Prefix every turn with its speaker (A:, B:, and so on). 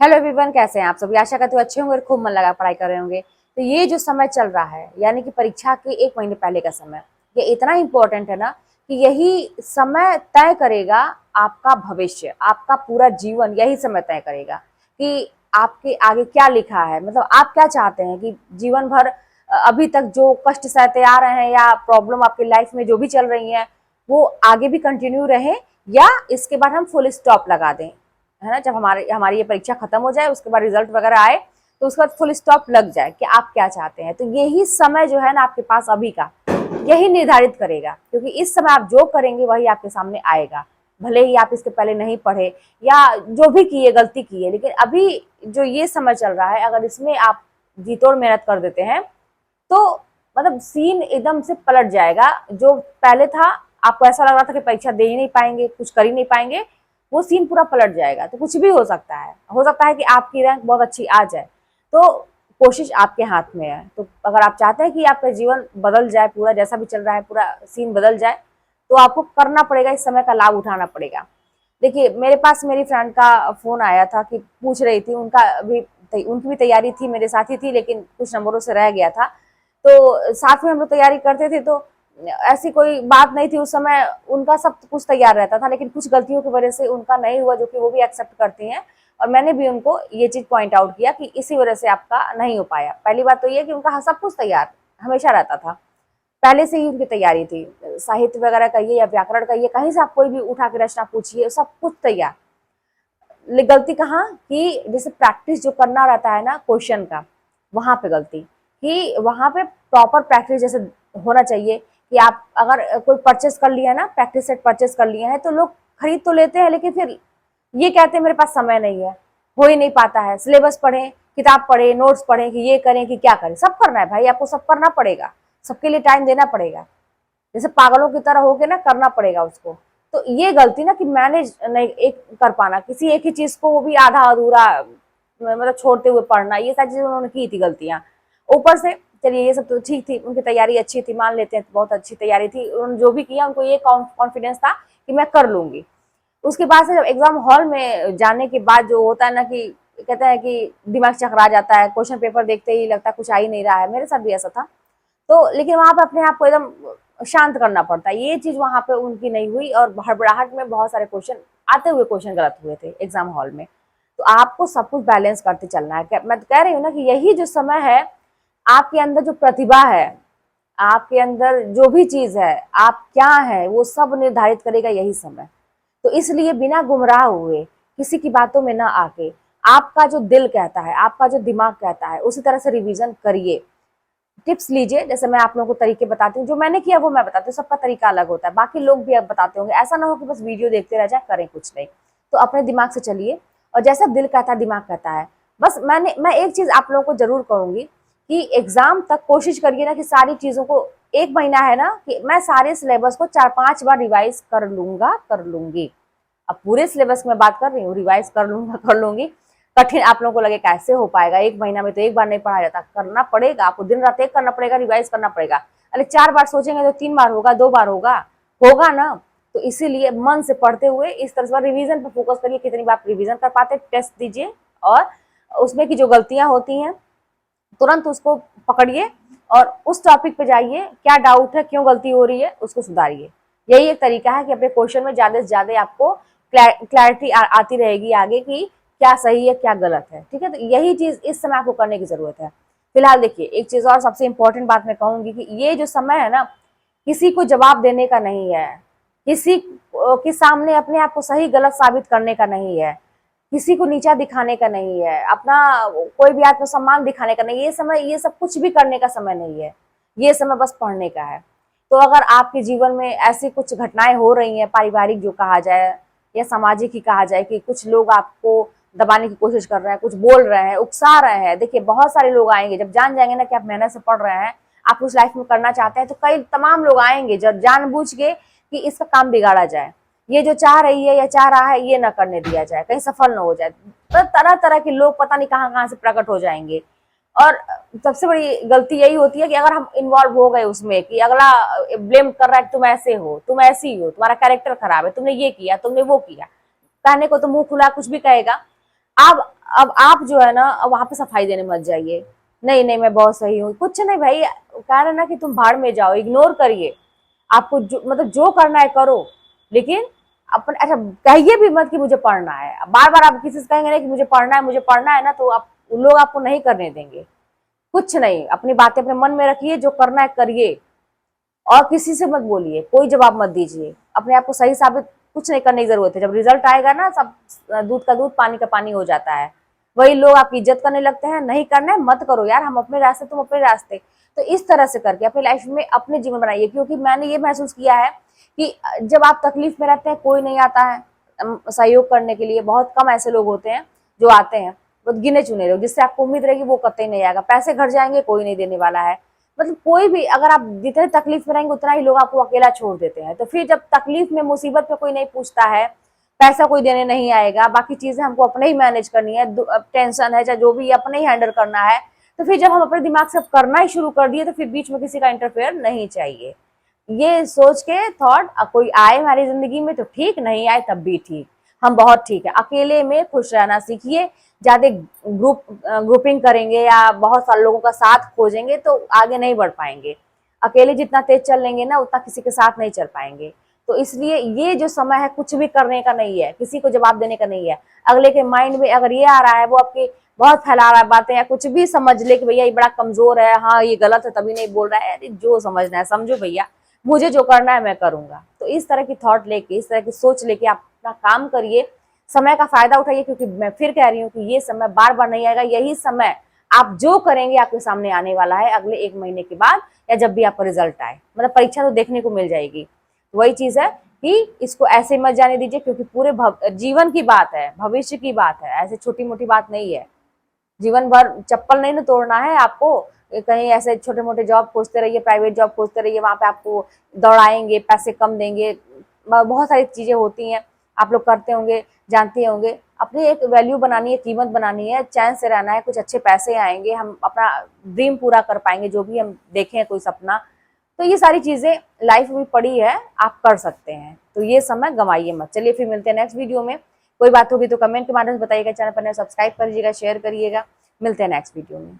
A: Hello everyone, कैसे हैं आप सभी। आशा करते हो अच्छे होंगे और खूब मन लगा पढ़ाई कर रहे होंगे। तो ये जो समय चल रहा है यानी कि परीक्षा के 1 महीने पहले का समय, ये इतना इम्पोर्टेंट है ना कि यही समय तय करेगा आपका भविष्य, आपका पूरा जीवन यही समय तय करेगा कि आपके आगे क्या लिखा है। मतलब आप क्या चाहते हैं कि जीवन भर अभी तक जो कष्ट सहते आ रहे हैं या प्रॉब्लम आपकी लाइफ में जो भी चल रही है वो आगे भी कंटिन्यू रहे, या इसके बाद हम फुल स्टॉप लगा दें, है ना। जब हमारी हमारी ये परीक्षा खत्म हो जाए, उसके बाद रिजल्ट वगैरह आए तो उसके बाद फुल स्टॉप लग जाए कि आप क्या चाहते हैं। तो यही समय जो है ना आपके पास अभी का, यही निर्धारित करेगा, क्योंकि इस समय आप जो करेंगे वही आपके सामने आएगा। भले ही आप इसके पहले नहीं पढ़े या जो भी किए गलती की है, लेकिन अभी जो ये समय चल रहा है अगर इसमें आप जी तोड़ मेहनत कर देते हैं तो मतलब सीन एकदम से पलट जाएगा। जो पहले था आपको ऐसा लग रहा था कि परीक्षा दे ही नहीं पाएंगे, कुछ कर ही नहीं पाएंगे, वो सीन पूरा पलट जाएगा। तो कुछ भी हो सकता है कि आपकी रैंक बहुत अच्छी आ जाए। तो कोशिश आपके हाथ में है। तो अगर आप चाहते हैं कि आपका जीवन बदल जाए, पूरा जैसा भी चल रहा है पूरा सीन बदल जाए, तो आपको करना पड़ेगा, इस समय का लाभ उठाना पड़ेगा। देखिए, मेरे पास मेरी फ्रेंड का फोन आया था कि पूछ रही थी, उनकी भी तैयारी थी, मेरे साथ ही थी, लेकिन कुछ नंबरों से रह गया था। तो साथ में हम लोग तैयारी करते थे, तो ऐसी कोई बात नहीं थी उस समय। उनका सब कुछ तैयार रहता था, लेकिन कुछ गलतियों की वजह से उनका नहीं हुआ, जो कि वो भी एक्सेप्ट करती हैं। और मैंने भी उनको ये चीज पॉइंट आउट किया कि इसी वजह से आपका नहीं हो पाया। पहली बात तो ये कि उनका सब कुछ तैयार हमेशा रहता था, पहले से ही उनकी तैयारी थी। साहित्य वगैरह का ये या व्याकरण का ये, कहीं से आप कोई भी उठा के रचना पूछिए, सब कुछ तैयार। गलती कहाँ कि जैसे प्रैक्टिस जो करना रहता है ना क्वेश्चन का, वहां पे गलती कि वहां पे प्रॉपर प्रैक्टिस जैसे होना चाहिए। कि आप अगर कोई परचेस कर लिया ना, प्रैक्टिस सेट परचेस कर लिया है, तो लोग खरीद तो लेते हैं, लेकिन फिर ये कहते हैं मेरे पास समय नहीं है, हो ही नहीं पाता है। सिलेबस पढ़े, किताब पढ़े, नोट्स पढ़े कि ये करें कि क्या करें, सब करना है भाई, आपको सब करना पड़ेगा, सबके लिए टाइम देना पड़ेगा। जैसे पागलों की तरह होके ना करना पड़ेगा उसको। तो ये गलती ना कि मैनेज नहीं एक कर पाना किसी एक ही चीज को, वो भी आधा अधूरा, मतलब छोड़ते हुए पढ़ना, ये सारी चीजें उन्होंने की थी गलतियां। ऊपर से चलिए ये सब तो ठीक थी, उनकी तैयारी अच्छी थी, मान लेते हैं बहुत अच्छी तैयारी थी, उन्होंने जो भी किया उनको ये कॉन्फिडेंस था कि मैं कर लूंगी। उसके बाद से जब एग्जाम हॉल में जाने के बाद जो होता है ना कि कहते हैं कि दिमाग चकरा जाता है, क्वेश्चन पेपर देखते ही लगता है कुछ आ ही नहीं रहा है, मेरे साथ भी ऐसा था। तो लेकिन वहां पे अपने आप को एकदम शांत करना पड़ता है, ये चीज वहां पे उनकी नहीं हुई, और हड़बड़ाहट में बहुत सारे क्वेश्चन आते हुए क्वेश्चन गलत हुए थे एग्जाम हॉल में। तो आपको सब कुछ बैलेंस करते चलना है। मैं कह रही हूँ ना कि यही जो समय है, आपके अंदर जो प्रतिभा है, आपके अंदर जो भी चीज है, आप क्या है, वो सब निर्धारित करेगा यही समय। तो इसलिए बिना गुमराह हुए, किसी की बातों में ना आके, आपका जो दिल कहता है, आपका जो दिमाग कहता है, उसी तरह से रिवीजन करिए, टिप्स लीजिए। जैसे मैं आप लोगों को तरीके बताती हूँ, जो मैंने किया वो मैं बताती हूँ, सबका तरीका अलग होता है, बाकी लोग भी अब बताते होंगे। ऐसा ना हो कि बस वीडियो देखते रह जाए, करें कुछ नहीं। तो अपने दिमाग से चलिए, और जैसा दिल कहता है दिमाग कहता है। बस मैं एक चीज आप लोगों को जरूर कहूंगी कि एग्जाम तक कोशिश करिए ना कि सारी चीजों को, 1 महीना है ना, कि मैं सारे सिलेबस को 4-5 बार रिवाइज कर लूंगा, कर लूंगी। अब पूरे सिलेबस की मैं बात कर रही हूँ, रिवाइज कर लूंगा, कर लूंगी। कठिन आप लोगों को लगे कैसे हो पाएगा, 1 महीना में तो एक बार नहीं पढ़ा जाता। करना पड़ेगा आपको, दिन रात एक करना पड़ेगा, रिवाइज करना पड़ेगा। अरे 4 बार सोचेंगे तो 3 बार होगा, 2 बार होगा, होगा ना। तो इसीलिए मन से पढ़ते हुए इस तरह से रिवीजन पर फोकस करिए, कितनी बार रिवीजन कर पाते, टेस्ट दीजिए, और उसमें की जो गलतियां होती हैं तुरंत उसको पकड़िए और उस टॉपिक पे जाइए, क्या डाउट है, क्यों गलती हो रही है, उसको सुधारिए। यही एक तरीका है कि अपने क्वेश्चन में ज्यादा से ज्यादा आपको क्लैरिटी आती रहेगी आगे की क्या सही है क्या गलत है। ठीक है, तो यही चीज इस समय आपको करने की जरूरत है। फिलहाल देखिए, एक चीज और सबसे इंपॉर्टेंट बात मैं कहूंगी कि ये जो समय है ना, किसी को जवाब देने का नहीं है, किसी के सामने अपने आप को सही गलत साबित करने का नहीं है, किसी को नीचा दिखाने का नहीं है, अपना कोई भी आत्मसम्मान दिखाने का नहीं। ये समय ये सब कुछ भी करने का समय नहीं है, ये समय बस पढ़ने का है। तो अगर आपके जीवन में ऐसी कुछ घटनाएं हो रही हैं, पारिवारिक जो कहा जाए या सामाजिक ही कहा जाए, कि कुछ लोग आपको दबाने की कोशिश कर रहे हैं, कुछ बोल रहे हैं, उकसा रहे हैं, देखिए बहुत सारे लोग आएंगे जब जान जाएंगे ना कि आप मेहनत से पढ़ रहे हैं, आप उस लाइफ में करना चाहते हैं, तो कई तमाम लोग आएंगे जब जानबूझ के कि इसका काम बिगाड़ा जाए, ये जो चाह रही है या चाह रहा है ये ना करने दिया जाए, कहीं सफल ना हो जाए। तो तरह तरह के लोग पता नहीं कहाँ कहाँ से प्रकट हो जाएंगे। और सबसे बड़ी गलती यही होती है कि अगर हम इन्वॉल्व हो गए उसमें, कि अगला ब्लेम कर रहा है कि तुम ऐसे हो, तुम ऐसी हो, तुम्हारा कैरेक्टर खराब है, तुमने ये किया, तुमने वो किया, कहने को तो मुंह खुला कुछ भी कहेगा। अब अब आप जो है ना वहां पे सफाई देने मत जाइए, नहीं नहीं मैं बहुत सही हूँ, कुछ नहीं भाई, कह रहे ना कि तुम भाड़ में जाओ, इग्नोर करिए। आपको जो मतलब जो करना है करो, लेकिन अपने अच्छा कहिए भी मत कि मुझे पढ़ना है। बार बार आप किसी से कहेंगे ना कि मुझे पढ़ना है ना, तो आप लोग आपको नहीं करने देंगे। कुछ नहीं, अपनी बातें अपने मन में रखिए, जो करना है करिए, और किसी से मत बोलिए, कोई जवाब मत दीजिए। अपने आप को सही साबित कुछ नहीं करने की जरूरत है। जब रिजल्ट आएगा ना, सब दूध का दूध पानी का पानी हो जाता है। वही लोग आपकी इज्जत करने लगते हैं। नहीं करना है मत करो यार, हम अपने रास्ते तुम अपने रास्ते। तो इस तरह से करके अपनी लाइफ में अपने जीवन बनाइए, क्योंकि मैंने ये महसूस किया है कि जब आप तकलीफ में रहते हैं कोई नहीं आता है सहयोग करने के लिए। बहुत कम ऐसे लोग होते हैं जो आते हैं, वो गिने चुने लोग, जिससे आपको उम्मीद रहेगी वो कतई नहीं आएगा। पैसे घर जाएंगे, कोई नहीं देने वाला है। मतलब कोई भी, अगर आप जितने तकलीफ में रहेंगे उतना ही लोग आपको अकेला छोड़ देते हैं। तो फिर जब तकलीफ में मुसीबत पे कोई नहीं पूछता है, पैसा कोई देने नहीं आएगा, बाकी चीजें हमको अपने ही मैनेज करनी है, टेंशन है चाहे जो भी अपने ही हैंडल करना है, तो फिर जब हम अपने दिमाग से करना ही शुरू कर दिए तो फिर बीच में किसी का इंटरफेयर नहीं चाहिए। ये सोच के थॉट, कोई आए हमारी जिंदगी में तो ठीक, नहीं आए तब भी ठीक, हम बहुत ठीक है। अकेले में खुश रहना सीखिए। ज्यादा ग्रुपिंग करेंगे या बहुत सारे लोगों का साथ खोजेंगे तो आगे नहीं बढ़ पाएंगे। अकेले जितना तेज चल लेंगे ना, उतना किसी के साथ नहीं चल पाएंगे। तो इसलिए ये जो समय है कुछ भी करने का नहीं है, किसी को जवाब देने का नहीं है। अगले के माइंड में अगर ये आ रहा है, वो आपके बहुत फैला रहा है बातें, या कुछ भी समझ ले कि भैया ये बड़ा कमजोर है, हाँ ये गलत है तभी नहीं बोल रहा है, अरे जो समझना है समझो भैया, मुझे जो करना है मैं करूंगा। तो इस तरह की थॉट लेके, इस तरह की सोच लेके आप अपना काम करिए, समय का फायदा उठाइए। क्योंकि मैं फिर कह रही हूँ कि ये समय बार बार नहीं आएगा। यही समय आप जो करेंगे आपके सामने आने वाला है अगले 1 महीने के बाद, या जब भी आपका रिजल्ट आए। मतलब परीक्षा तो देखने को मिल जाएगी। वही चीज है कि इसको ऐसे मत जाने दीजिए, क्योंकि पूरे जीवन की बात है, भविष्य की बात है, ऐसे छोटी मोटी बात नहीं है। जीवन भर चप्पल नहीं ना तोड़ना है आपको। कहीं ऐसे छोटे मोटे जॉब खोजते रहिए, प्राइवेट जॉब खोजते रहिए, वहां पे आपको दौड़ाएंगे, पैसे कम देंगे, बहुत सारी चीजें होती हैं, आप लोग करते होंगे, जानते होंगे। अपनी एक वैल्यू बनानी है, कीमत बनानी है, चैन से रहना है, कुछ अच्छे पैसे आएंगे, हम अपना ड्रीम पूरा कर पाएंगे, जो भी हम देखें कोई सपना। तो ये सारी चीजें लाइफ में पड़ी है, आप कर सकते हैं। तो ये समय गंवाइए मत। चलिए फिर मिलते हैं नेक्स्ट वीडियो में। कोई बात होगी तो कमेंट के माध्यम से बताइएगा, चैनल पर सब्सक्राइब करिएगा, शेयर करिएगा। मिलते हैं नेक्स्ट वीडियो में।